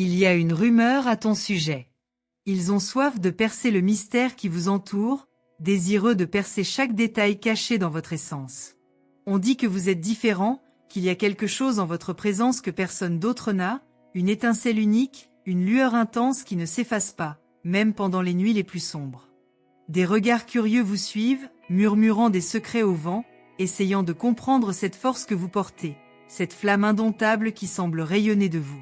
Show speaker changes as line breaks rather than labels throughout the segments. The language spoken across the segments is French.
Il y a une rumeur à ton sujet. Ils ont soif de percer le mystère qui vous entoure, désireux de percer chaque détail caché dans votre essence. On dit que vous êtes différent, qu'il y a quelque chose en votre présence que personne d'autre n'a, une étincelle unique, une lueur intense qui ne s'efface pas, même pendant les nuits les plus sombres. Des regards curieux vous suivent, murmurant des secrets au vent, essayant de comprendre cette force que vous portez, cette flamme indomptable qui semble rayonner de vous.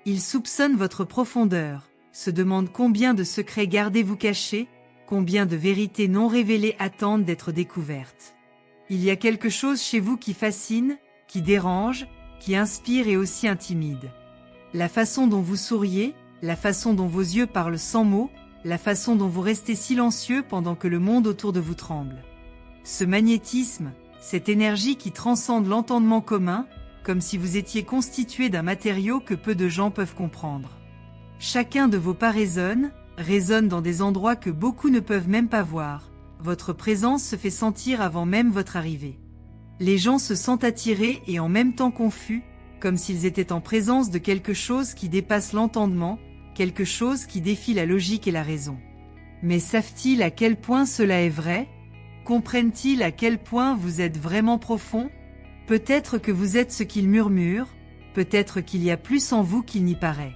Ils soupçonnent votre profondeur, se demandent combien de secrets gardez-vous cachés, combien de vérités non révélées attendent d'être découvertes. Il y a quelque chose chez vous qui fascine, qui dérange, qui inspire et aussi intimide. La façon dont vous souriez, la façon dont vos yeux parlent sans mots, la façon dont vous restez silencieux pendant que le monde autour de vous tremble. Ce magnétisme, cette énergie qui transcende l'entendement commun, comme si vous étiez constitué d'un matériau que peu de gens peuvent comprendre. Chacun de vos pas résonne dans des endroits que beaucoup ne peuvent même pas voir. Votre présence se fait sentir avant même votre arrivée. Les gens se sentent attirés et en même temps confus, comme s'ils étaient en présence de quelque chose qui dépasse l'entendement, quelque chose qui défie la logique et la raison. Mais savent-ils à quel point cela est vrai? Comprennent-ils à quel point vous êtes vraiment profond? Peut-être que vous êtes ce qu'ils murmurent, peut-être qu'il y a plus en vous qu'il n'y paraît.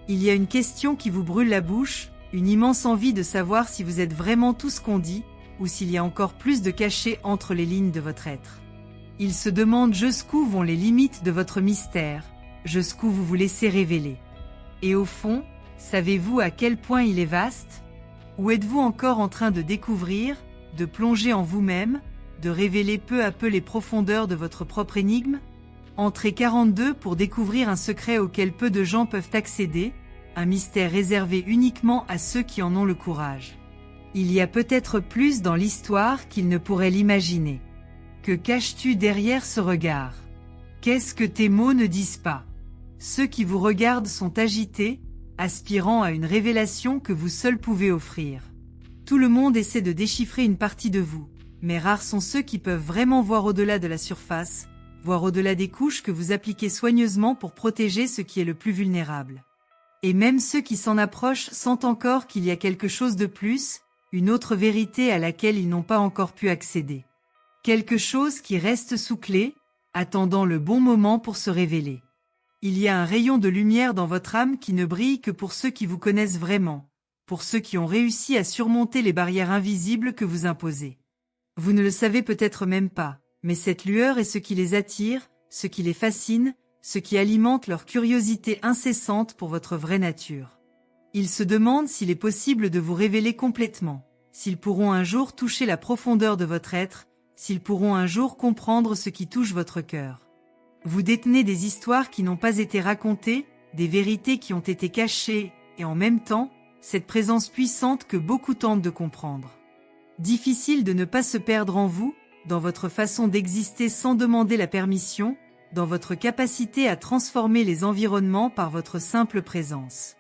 Il y a une question qui vous brûle la bouche, une immense envie de savoir si vous êtes vraiment tout ce qu'on dit, ou s'il y a encore plus de caché entre les lignes de votre être. Ils se demandent jusqu'où vont les limites de votre mystère, jusqu'où vous vous laissez révéler. Et au fond, savez-vous à quel point il est vaste? Ou êtes-vous encore en train de découvrir, de plonger en vous-même, de révéler peu à peu les profondeurs de votre propre énigme? Entrez 42 pour découvrir un secret auquel peu de gens peuvent accéder, un mystère réservé uniquement à ceux qui en ont le courage. Il y a peut-être plus dans l'histoire qu'ils ne pourraient l'imaginer. Que caches-tu derrière ce regard? Qu'est-ce que tes mots ne disent pas? Ceux qui vous regardent sont agités, aspirant à une révélation que vous seul pouvez offrir. Tout le monde essaie de déchiffrer une partie de vous, mais rares sont ceux qui peuvent vraiment voir au-delà de la surface, voir au-delà des couches que vous appliquez soigneusement pour protéger ce qui est le plus vulnérable. Et même ceux qui s'en approchent sentent encore qu'il y a quelque chose de plus, une autre vérité à laquelle ils n'ont pas encore pu accéder. Quelque chose qui reste sous clé, attendant le bon moment pour se révéler. Il y a un rayon de lumière dans votre âme qui ne brille que pour ceux qui vous connaissent vraiment, pour ceux qui ont réussi à surmonter les barrières invisibles que vous imposez. Vous ne le savez peut-être même pas, mais cette lueur est ce qui les attire, ce qui les fascine, ce qui alimente leur curiosité incessante pour votre vraie nature. Ils se demandent s'il est possible de vous révéler complètement, s'ils pourront un jour toucher la profondeur de votre être, s'ils pourront un jour comprendre ce qui touche votre cœur. Vous détenez des histoires qui n'ont pas été racontées, des vérités qui ont été cachées, et en même temps, cette présence puissante que beaucoup tentent de comprendre. Difficile de ne pas se perdre en vous, dans votre façon d'exister sans demander la permission, dans votre capacité à transformer les environnements par votre simple présence.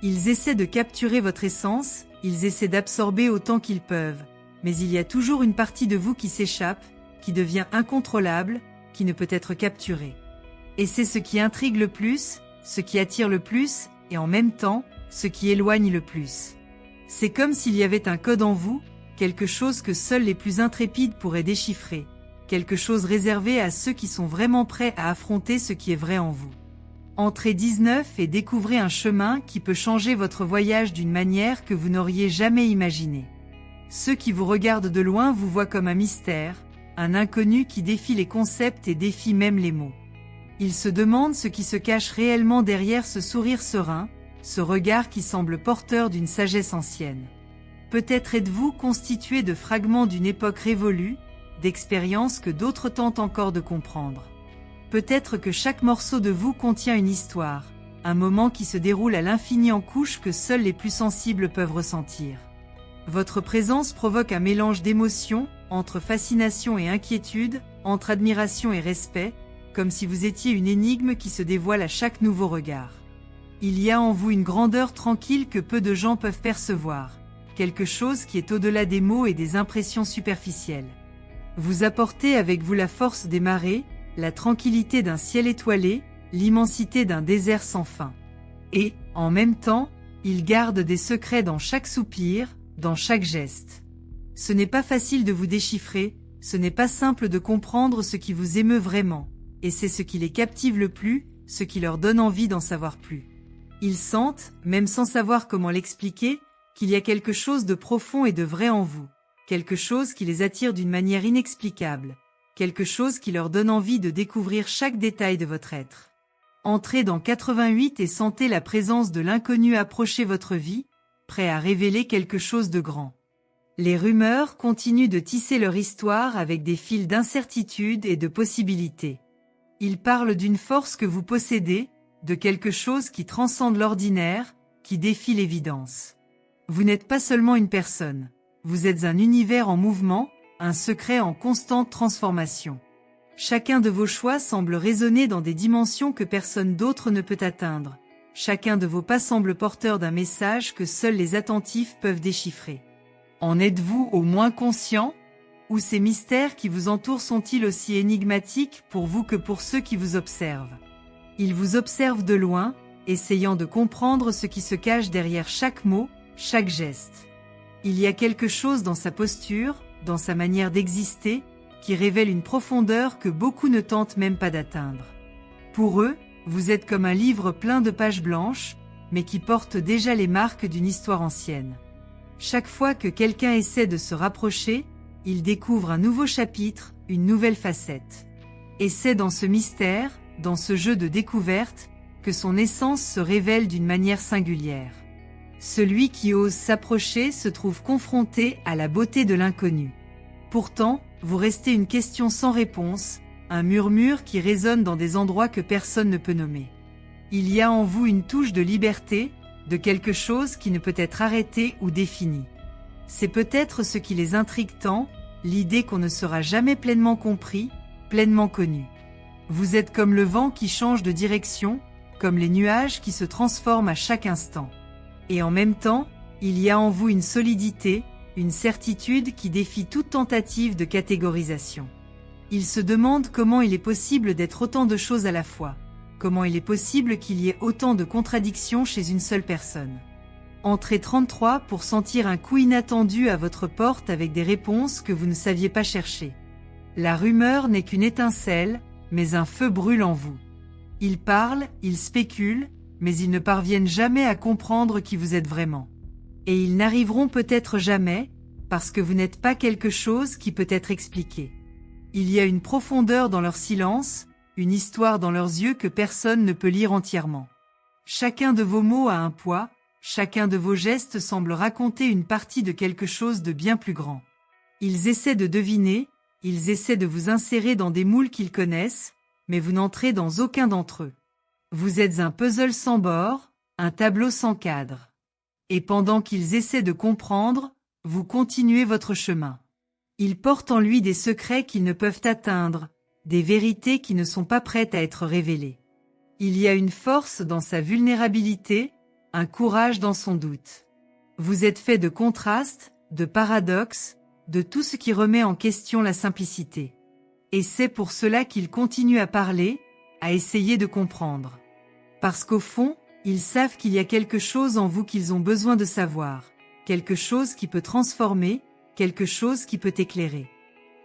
Ils essaient de capturer votre essence, ils essaient d'absorber autant qu'ils peuvent, mais il y a toujours une partie de vous qui s'échappe, qui devient incontrôlable, qui ne peut être capturée. Et c'est ce qui intrigue le plus, ce qui attire le plus, et en même temps, ce qui éloigne le plus. C'est comme s'il y avait un code en vous, quelque chose que seuls les plus intrépides pourraient déchiffrer, quelque chose réservé à ceux qui sont vraiment prêts à affronter ce qui est vrai en vous. Entrez 19 et découvrez un chemin qui peut changer votre voyage d'une manière que vous n'auriez jamais imaginée. Ceux qui vous regardent de loin vous voient comme un mystère, un inconnu qui défie les concepts et défie même les mots. Ils se demandent ce qui se cache réellement derrière ce sourire serein, ce regard qui semble porteur d'une sagesse ancienne. Peut-être êtes-vous constitué de fragments d'une époque révolue, d'expériences que d'autres tentent encore de comprendre. Peut-être que chaque morceau de vous contient une histoire, un moment qui se déroule à l'infini en couches que seuls les plus sensibles peuvent ressentir. Votre présence provoque un mélange d'émotions, entre fascination et inquiétude, entre admiration et respect, comme si vous étiez une énigme qui se dévoile à chaque nouveau regard. Il y a en vous une grandeur tranquille que peu de gens peuvent percevoir, quelque chose qui est au-delà des mots et des impressions superficielles. Vous apportez avec vous la force des marées, la tranquillité d'un ciel étoilé, l'immensité d'un désert sans fin. Et, en même temps, il garde des secrets dans chaque soupir, dans chaque geste. Ce n'est pas facile de vous déchiffrer, ce n'est pas simple de comprendre ce qui vous émeut vraiment, et c'est ce qui les captive le plus, ce qui leur donne envie d'en savoir plus. Ils sentent, même sans savoir comment l'expliquer, qu'il y a quelque chose de profond et de vrai en vous, quelque chose qui les attire d'une manière inexplicable, quelque chose qui leur donne envie de découvrir chaque détail de votre être. Entrez dans 88 et sentez la présence de l'inconnu approcher votre vie, prêt à révéler quelque chose de grand. Les rumeurs continuent de tisser leur histoire avec des fils d'incertitude et de possibilités. Ils parlent d'une force que vous possédez, de quelque chose qui transcende l'ordinaire, qui défie l'évidence. Vous n'êtes pas seulement une personne, vous êtes un univers en mouvement, un secret en constante transformation. Chacun de vos choix semble résonner dans des dimensions que personne d'autre ne peut atteindre. Chacun de vos pas semble porteur d'un message que seuls les attentifs peuvent déchiffrer. En êtes-vous au moins conscient? Ou ces mystères qui vous entourent sont-ils aussi énigmatiques pour vous que pour ceux qui vous observent? Ils vous observent de loin, essayant de comprendre ce qui se cache derrière chaque mot, chaque geste. Il y a quelque chose dans sa posture, dans sa manière d'exister, qui révèle une profondeur que beaucoup ne tentent même pas d'atteindre. Pour eux, vous êtes comme un livre plein de pages blanches, mais qui porte déjà les marques d'une histoire ancienne. Chaque fois que quelqu'un essaie de se rapprocher, il découvre un nouveau chapitre, une nouvelle facette. Et c'est dans ce mystère, dans ce jeu de découverte, que son essence se révèle d'une manière singulière. Celui qui ose s'approcher se trouve confronté à la beauté de l'inconnu. Pourtant, vous restez une question sans réponse, un murmure qui résonne dans des endroits que personne ne peut nommer. Il y a en vous une touche de liberté, de quelque chose qui ne peut être arrêté ou défini. C'est peut-être ce qui les intrigue tant, l'idée qu'on ne sera jamais pleinement compris, pleinement connu. Vous êtes comme le vent qui change de direction, comme les nuages qui se transforment à chaque instant. Et en même temps, il y a en vous une solidité, une certitude qui défie toute tentative de catégorisation. Il se demande comment il est possible d'être autant de choses à la fois, comment il est possible qu'il y ait autant de contradictions chez une seule personne. Entrez 33 pour sentir un coup inattendu à votre porte avec des réponses que vous ne saviez pas chercher. La rumeur n'est qu'une étincelle, mais un feu brûle en vous. Ils parlent, ils spéculent, mais ils ne parviennent jamais à comprendre qui vous êtes vraiment. Et ils n'arriveront peut-être jamais, parce que vous n'êtes pas quelque chose qui peut être expliqué. Il y a une profondeur dans leur silence, une histoire dans leurs yeux que personne ne peut lire entièrement. Chacun de vos mots a un poids, chacun de vos gestes semble raconter une partie de quelque chose de bien plus grand. Ils essaient de deviner, ils essaient de vous insérer dans des moules qu'ils connaissent, mais vous n'entrez dans aucun d'entre eux. Vous êtes un puzzle sans bord, un tableau sans cadre. Et pendant qu'ils essaient de comprendre, vous continuez votre chemin. Ils portent en lui des secrets qu'ils ne peuvent atteindre, des vérités qui ne sont pas prêtes à être révélées. Il y a une force dans sa vulnérabilité, un courage dans son doute. Vous êtes fait de contrastes, de paradoxes, de tout ce qui remet en question la simplicité. Et c'est pour cela qu'ils continuent à parler, à essayer de comprendre. Parce qu'au fond, ils savent qu'il y a quelque chose en vous qu'ils ont besoin de savoir, quelque chose qui peut transformer, quelque chose qui peut éclairer.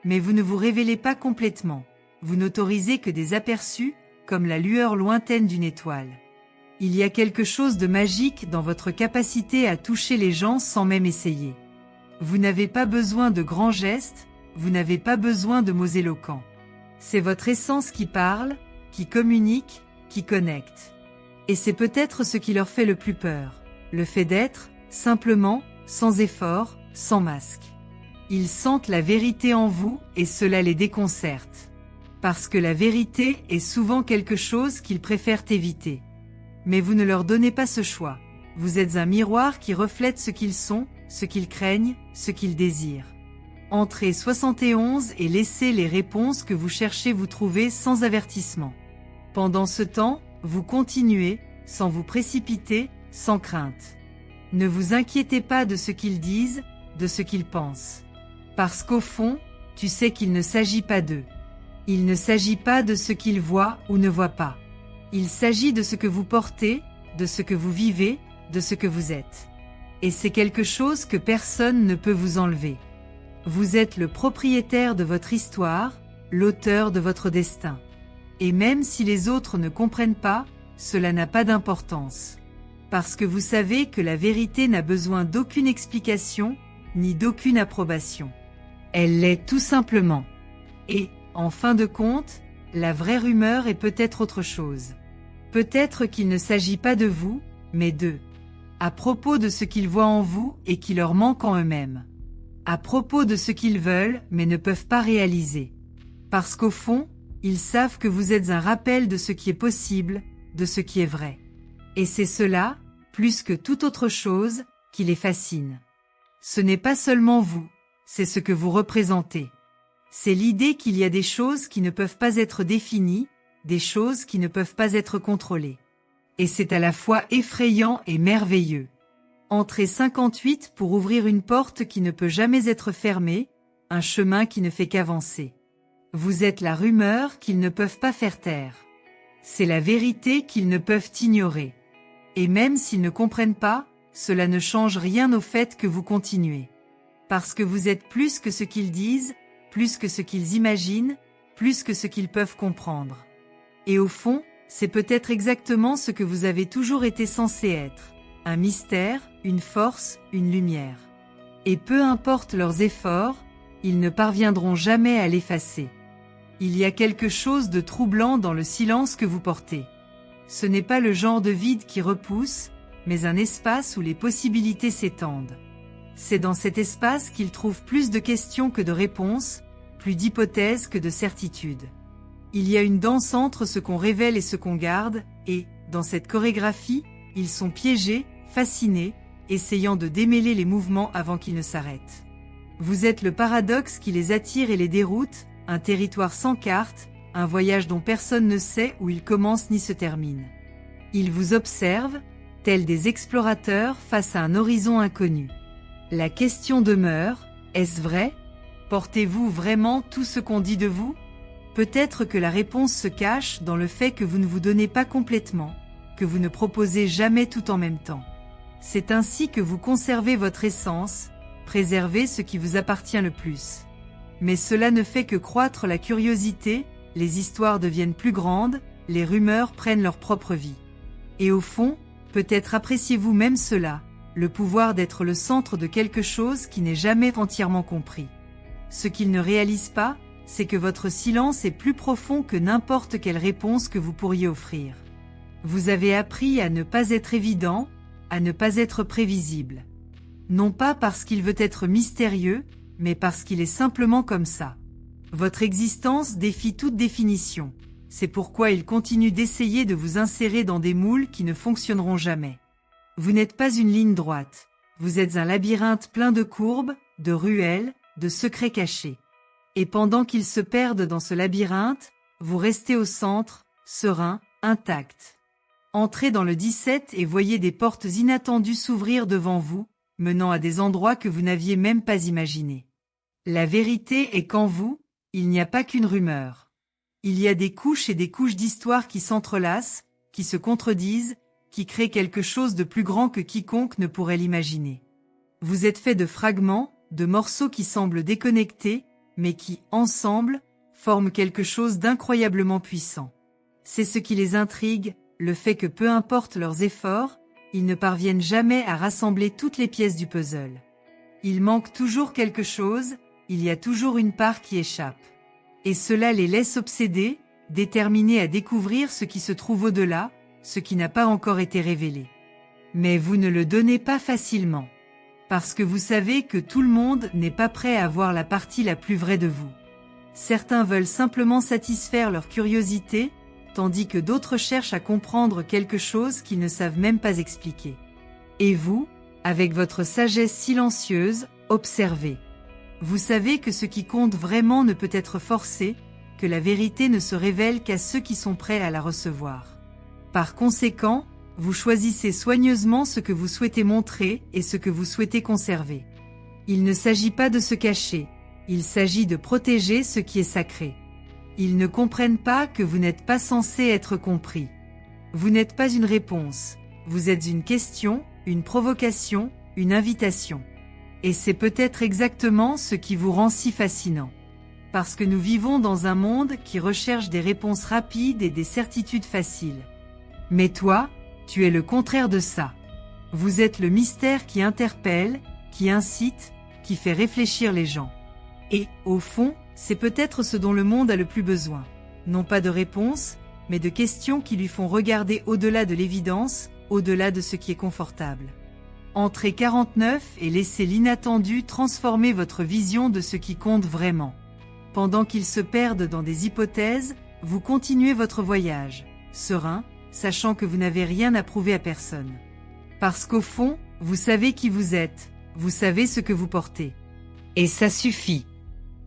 Mais vous ne vous révélez pas complètement, vous n'autorisez que des aperçus, comme la lueur lointaine d'une étoile. Il y a quelque chose de magique dans votre capacité à toucher les gens sans même essayer. Vous n'avez pas besoin de grands gestes, vous n'avez pas besoin de mots éloquents. C'est votre essence qui parle, qui communique, qui connecte. Et c'est peut-être ce qui leur fait le plus peur, le fait d'être, simplement, sans effort, sans masque. Ils sentent la vérité en vous et cela les déconcerte. Parce que la vérité est souvent quelque chose qu'ils préfèrent éviter. Mais vous ne leur donnez pas ce choix. Vous êtes un miroir qui reflète ce qu'ils sont, ce qu'ils craignent, ce qu'ils désirent. Entrez 71 et laissez les réponses que vous cherchez vous trouver sans avertissement. Pendant ce temps, vous continuez, sans vous précipiter, sans crainte. Ne vous inquiétez pas de ce qu'ils disent, de ce qu'ils pensent. Parce qu'au fond, tu sais qu'il ne s'agit pas d'eux. Il ne s'agit pas de ce qu'ils voient ou ne voient pas. Il s'agit de ce que vous portez, de ce que vous vivez, de ce que vous êtes. Et c'est quelque chose que personne ne peut vous enlever. Vous êtes le propriétaire de votre histoire, l'auteur de votre destin. Et même si les autres ne comprennent pas, cela n'a pas d'importance. Parce que vous savez que la vérité n'a besoin d'aucune explication, ni d'aucune approbation. Elle l'est tout simplement. Et, en fin de compte, la vraie rumeur est peut-être autre chose. Peut-être qu'il ne s'agit pas de vous, mais d'eux. À propos de ce qu'ils voient en vous et qui leur manque en eux-mêmes. À propos de ce qu'ils veulent mais ne peuvent pas réaliser. Parce qu'au fond, ils savent que vous êtes un rappel de ce qui est possible, de ce qui est vrai. Et c'est cela, plus que toute autre chose, qui les fascine. Ce n'est pas seulement vous, c'est ce que vous représentez. C'est l'idée qu'il y a des choses qui ne peuvent pas être définies, des choses qui ne peuvent pas être contrôlées. Et c'est à la fois effrayant et merveilleux. Entrez 58 pour ouvrir une porte qui ne peut jamais être fermée, un chemin qui ne fait qu'avancer. Vous êtes la rumeur qu'ils ne peuvent pas faire taire. C'est la vérité qu'ils ne peuvent ignorer. Et même s'ils ne comprennent pas, cela ne change rien au fait que vous continuez. Parce que vous êtes plus que ce qu'ils disent, plus que ce qu'ils imaginent, plus que ce qu'ils peuvent comprendre. Et au fond, c'est peut-être exactement ce que vous avez toujours été censé être. Un mystère, une force, une lumière. Et peu importe leurs efforts, ils ne parviendront jamais à l'effacer. Il y a quelque chose de troublant dans le silence que vous portez. Ce n'est pas le genre de vide qui repousse, mais un espace où les possibilités s'étendent. C'est dans cet espace qu'ils trouvent plus de questions que de réponses, plus d'hypothèses que de certitudes. Il y a une danse entre ce qu'on révèle et ce qu'on garde, et, dans cette chorégraphie, ils sont piégés, fascinés, essayant de démêler les mouvements avant qu'ils ne s'arrêtent. Vous êtes le paradoxe qui les attire et les déroute, un territoire sans carte, un voyage dont personne ne sait où il commence ni se termine. Ils vous observent, tels des explorateurs face à un horizon inconnu. La question demeure, est-ce vrai? Portez-vous vraiment tout ce qu'on dit de vous? Peut-être que la réponse se cache dans le fait que vous ne vous donnez pas complètement, que vous ne proposez jamais tout en même temps. C'est ainsi que vous conservez votre essence, préservez ce qui vous appartient le plus. Mais cela ne fait que croître la curiosité, les histoires deviennent plus grandes, les rumeurs prennent leur propre vie. Et au fond, peut-être appréciez-vous même cela, le pouvoir d'être le centre de quelque chose qui n'est jamais entièrement compris. Ce qu'ils ne réalisent pas, c'est que votre silence est plus profond que n'importe quelle réponse que vous pourriez offrir. Vous avez appris à ne pas être évident, à ne pas être prévisible. Non pas parce qu'il veut être mystérieux, mais parce qu'il est simplement comme ça. Votre existence défie toute définition. C'est pourquoi il continue d'essayer de vous insérer dans des moules qui ne fonctionneront jamais. Vous n'êtes pas une ligne droite. Vous êtes un labyrinthe plein de courbes, de ruelles, de secrets cachés. Et pendant qu'ils se perdent dans ce labyrinthe, vous restez au centre, serein, intact. Entrez dans le 17 et voyez des portes inattendues s'ouvrir devant vous, menant à des endroits que vous n'aviez même pas imaginés. La vérité est qu'en vous, il n'y a pas qu'une rumeur. Il y a des couches et des couches d'histoires qui s'entrelacent, qui se contredisent, qui créent quelque chose de plus grand que quiconque ne pourrait l'imaginer. Vous êtes fait de fragments, de morceaux qui semblent déconnectés, mais qui, ensemble, forment quelque chose d'incroyablement puissant. C'est ce qui les intrigue, le fait que peu importe leurs efforts, ils ne parviennent jamais à rassembler toutes les pièces du puzzle. Il manque toujours quelque chose, il y a toujours une part qui échappe. Et cela les laisse obsédés, déterminés à découvrir ce qui se trouve au-delà, ce qui n'a pas encore été révélé. Mais vous ne le donnez pas facilement. Parce que vous savez que tout le monde n'est pas prêt à voir la partie la plus vraie de vous. Certains veulent simplement satisfaire leur curiosité, tandis que d'autres cherchent à comprendre quelque chose qu'ils ne savent même pas expliquer. Et vous, avec votre sagesse silencieuse, observez. Vous savez que ce qui compte vraiment ne peut être forcé, que la vérité ne se révèle qu'à ceux qui sont prêts à la recevoir. Par conséquent, vous choisissez soigneusement ce que vous souhaitez montrer et ce que vous souhaitez conserver. Il ne s'agit pas de se cacher, il s'agit de protéger ce qui est sacré. Ils ne comprennent pas que vous n'êtes pas censé être compris. Vous n'êtes pas une réponse, Vous êtes une question, une provocation, une invitation. Et c'est peut-être exactement ce qui vous rend si fascinant. Parce que nous vivons dans un monde qui recherche des réponses rapides et des certitudes faciles. Mais toi, tu es le contraire de ça. Vous êtes le mystère qui interpelle, qui incite, qui fait réfléchir les gens. Et, au fond, c'est peut-être ce dont le monde a le plus besoin. Non pas de réponses, mais de questions qui lui font regarder au-delà de l'évidence, au-delà de ce qui est confortable. Entrez 49 et laissez l'inattendu transformer votre vision de ce qui compte vraiment. Pendant qu'ils se perdent dans des hypothèses, vous continuez votre voyage, serein, sachant que vous n'avez rien à prouver à personne. Parce qu'au fond, vous savez qui vous êtes, vous savez ce que vous portez. Et ça suffit.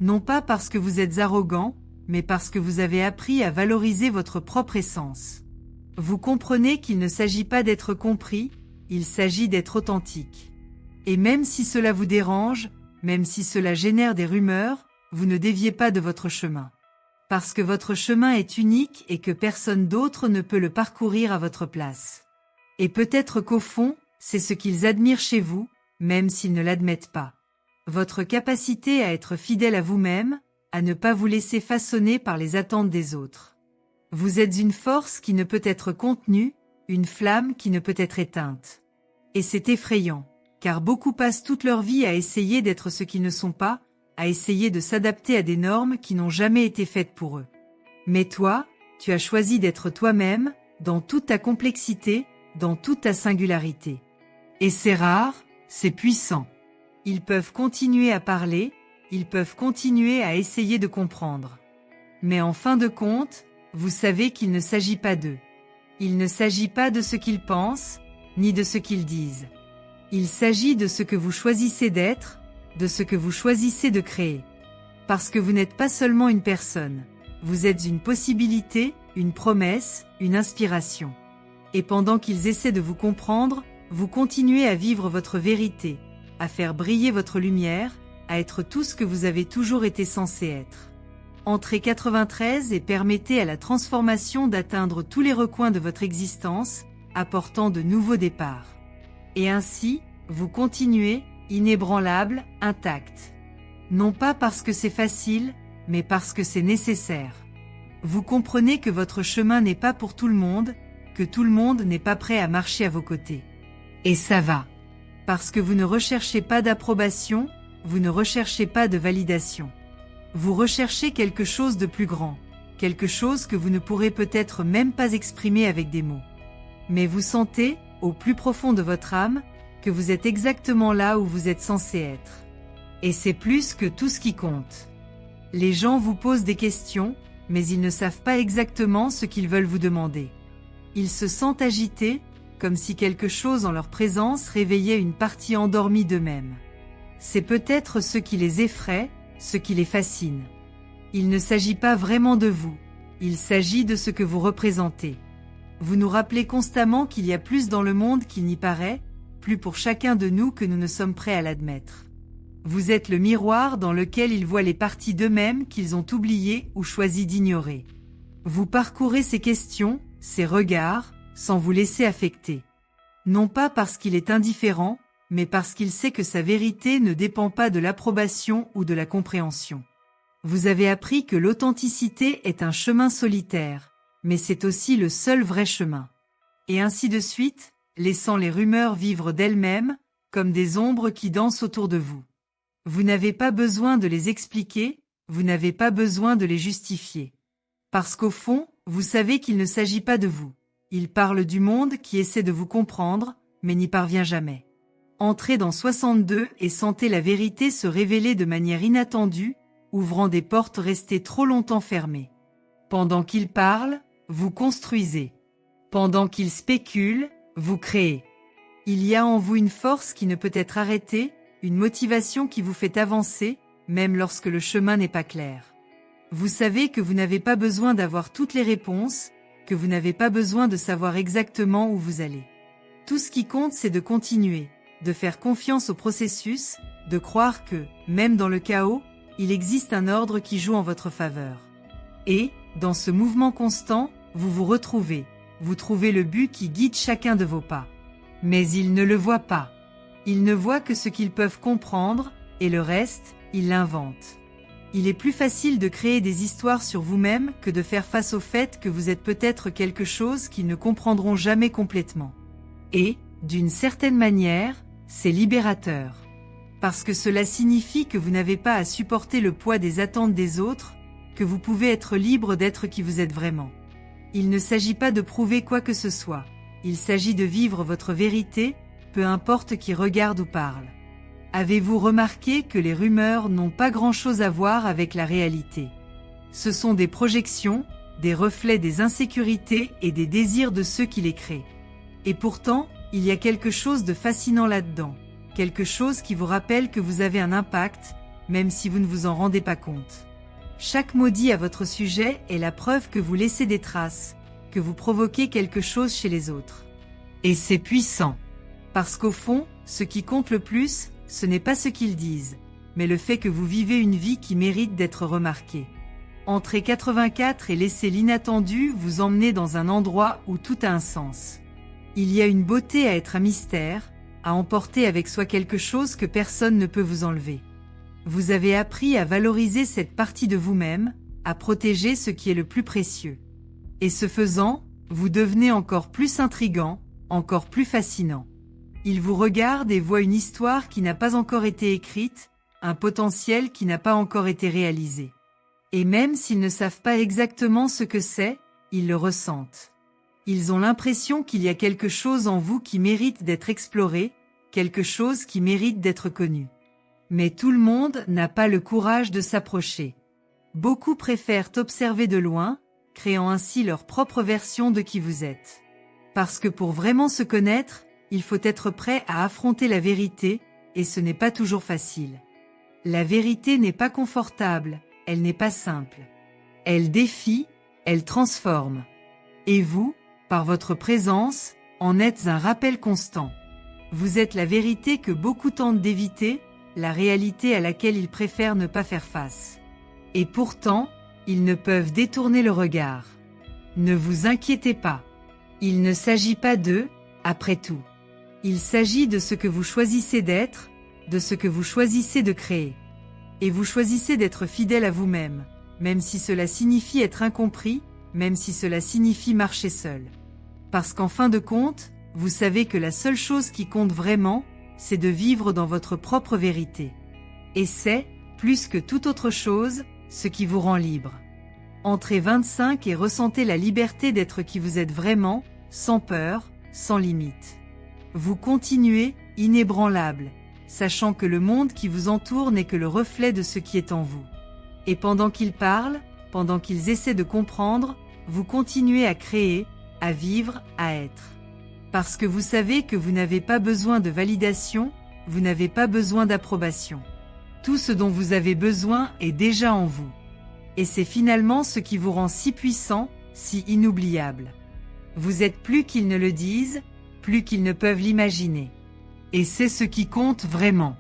Non pas parce que vous êtes arrogant, mais parce que vous avez appris à valoriser votre propre essence. Vous comprenez qu'il ne s'agit pas d'être compris, il s'agit d'être authentique. Et même si cela vous dérange, même si cela génère des rumeurs, vous ne déviez pas de votre chemin. Parce que votre chemin est unique et que personne d'autre ne peut le parcourir à votre place. Et peut-être qu'au fond, c'est ce qu'ils admirent chez vous, même s'ils ne l'admettent pas. Votre capacité à être fidèle à vous-même, à ne pas vous laisser façonner par les attentes des autres. Vous êtes une force qui ne peut être contenue, une flamme qui ne peut être éteinte. Et c'est effrayant, car beaucoup passent toute leur vie à essayer d'être ce qu'ils ne sont pas, à essayer de s'adapter à des normes qui n'ont jamais été faites pour eux. Mais toi, tu as choisi d'être toi-même, dans toute ta complexité, dans toute ta singularité. Et c'est rare, c'est puissant. Ils peuvent continuer à parler, ils peuvent continuer à essayer de comprendre. Mais en fin de compte, vous savez qu'il ne s'agit pas d'eux. Il ne s'agit pas de ce qu'ils pensent, ni de ce qu'ils disent. Il s'agit de ce que vous choisissez d'être, de ce que vous choisissez de créer. Parce que vous n'êtes pas seulement une personne, vous êtes une possibilité, une promesse, une inspiration. Et pendant qu'ils essaient de vous comprendre, vous continuez à vivre votre vérité, à faire briller votre lumière, à être tout ce que vous avez toujours été censé être. Entrez 93 et permettez à la transformation d'atteindre tous les recoins de votre existence, apportant de nouveaux départs. Et ainsi, vous continuez, inébranlable, intact. Non pas parce que c'est facile, mais parce que c'est nécessaire. Vous comprenez que votre chemin n'est pas pour tout le monde, que tout le monde n'est pas prêt à marcher à vos côtés. Et ça va. Parce que vous ne recherchez pas d'approbation, vous ne recherchez pas de validation. Vous recherchez quelque chose de plus grand, quelque chose que vous ne pourrez peut-être même pas exprimer avec des mots. Mais vous sentez, au plus profond de votre âme, que vous êtes exactement là où vous êtes censé être. Et c'est plus que tout ce qui compte. Les gens vous posent des questions, mais ils ne savent pas exactement ce qu'ils veulent vous demander. Ils se sentent agités, comme si quelque chose en leur présence réveillait une partie endormie d'eux-mêmes. C'est peut-être ce qui les effraie, ce qui les fascine. Il ne s'agit pas vraiment de vous, il s'agit de ce que vous représentez. Vous nous rappelez constamment qu'il y a plus dans le monde qu'il n'y paraît, plus pour chacun de nous que nous ne sommes prêts à l'admettre. Vous êtes le miroir dans lequel ils voient les parties d'eux-mêmes qu'ils ont oubliées ou choisi d'ignorer. Vous parcourez ces questions, ces regards, sans vous laisser affecter. Non pas parce qu'il est indifférent, mais parce qu'il sait que sa vérité ne dépend pas de l'approbation ou de la compréhension. Vous avez appris que l'authenticité est un chemin solitaire, mais c'est aussi le seul vrai chemin. Et ainsi de suite, laissant les rumeurs vivre d'elles-mêmes, comme des ombres qui dansent autour de vous. Vous n'avez pas besoin de les expliquer, vous n'avez pas besoin de les justifier. Parce qu'au fond, vous savez qu'il ne s'agit pas de vous. Il parle du monde qui essaie de vous comprendre, mais n'y parvient jamais. Entrez dans 62 et sentez la vérité se révéler de manière inattendue, ouvrant des portes restées trop longtemps fermées. Pendant qu'il parle, vous construisez. Pendant qu'il spécule, vous créez. Il y a en vous une force qui ne peut être arrêtée, une motivation qui vous fait avancer, même lorsque le chemin n'est pas clair. Vous savez que vous n'avez pas besoin d'avoir toutes les réponses, que vous n'avez pas besoin de savoir exactement où vous allez. Tout ce qui compte, c'est de continuer, de faire confiance au processus, de croire que, même dans le chaos, il existe un ordre qui joue en votre faveur. Et, dans ce mouvement constant, vous vous retrouvez, vous trouvez le but qui guide chacun de vos pas. Mais ils ne le voient pas. Ils ne voient que ce qu'ils peuvent comprendre, et le reste, ils l'inventent. Il est plus facile de créer des histoires sur vous-même que de faire face au fait que vous êtes peut-être quelque chose qu'ils ne comprendront jamais complètement. Et, d'une certaine manière, c'est libérateur. Parce que cela signifie que vous n'avez pas à supporter le poids des attentes des autres, que vous pouvez être libre d'être qui vous êtes vraiment. Il ne s'agit pas de prouver quoi que ce soit. Il s'agit de vivre votre vérité, peu importe qui regarde ou parle. Avez-vous remarqué que les rumeurs n'ont pas grand-chose à voir avec la réalité? Ce sont des projections, des reflets des insécurités et des désirs de ceux qui les créent. Et pourtant, il y a quelque chose de fascinant là-dedans, quelque chose qui vous rappelle que vous avez un impact, même si vous ne vous en rendez pas compte. Chaque mot dit à votre sujet est la preuve que vous laissez des traces, que vous provoquez quelque chose chez les autres. Et c'est puissant. Parce qu'au fond, ce qui compte le plus, ce n'est pas ce qu'ils disent, mais le fait que vous vivez une vie qui mérite d'être remarquée. Entrez 84 et laissez l'inattendu vous emmener dans un endroit où tout a un sens. Il y a une beauté à être un mystère, à emporter avec soi quelque chose que personne ne peut vous enlever. Vous avez appris à valoriser cette partie de vous-même, à protéger ce qui est le plus précieux. Et ce faisant, vous devenez encore plus intrigant, encore plus fascinant. Ils vous regardent et voient une histoire qui n'a pas encore été écrite, un potentiel qui n'a pas encore été réalisé. Et même s'ils ne savent pas exactement ce que c'est, ils le ressentent. Ils ont l'impression qu'il y a quelque chose en vous qui mérite d'être exploré, quelque chose qui mérite d'être connu. Mais tout le monde n'a pas le courage de s'approcher. Beaucoup préfèrent observer de loin, créant ainsi leur propre version de qui vous êtes. Parce que pour vraiment se connaître, il faut être prêt à affronter la vérité, et ce n'est pas toujours facile. La vérité n'est pas confortable, elle n'est pas simple. Elle défie, elle transforme. Et vous, par votre présence, en êtes un rappel constant. Vous êtes la vérité que beaucoup tentent d'éviter, la réalité à laquelle ils préfèrent ne pas faire face. Et pourtant, ils ne peuvent détourner le regard. Ne vous inquiétez pas. Il ne s'agit pas d'eux, après tout. Il s'agit de ce que vous choisissez d'être, de ce que vous choisissez de créer. Et vous choisissez d'être fidèle à vous-même, même si cela signifie être incompris, même si cela signifie marcher seul. Parce qu'en fin de compte, vous savez que la seule chose qui compte vraiment, c'est de vivre dans votre propre vérité. Et c'est, plus que toute autre chose, ce qui vous rend libre. Entrez 25 et ressentez la liberté d'être qui vous êtes vraiment, sans peur, sans limite. Vous continuez, inébranlable, sachant que le monde qui vous entoure n'est que le reflet de ce qui est en vous. Et pendant qu'ils parlent, pendant qu'ils essaient de comprendre, vous continuez à créer, à vivre, à être. Parce que vous savez que vous n'avez pas besoin de validation, vous n'avez pas besoin d'approbation. Tout ce dont vous avez besoin est déjà en vous. Et c'est finalement ce qui vous rend si puissant, si inoubliable. Vous êtes plus qu'ils ne le disent, plus qu'ils ne peuvent l'imaginer. Et c'est ce qui compte vraiment.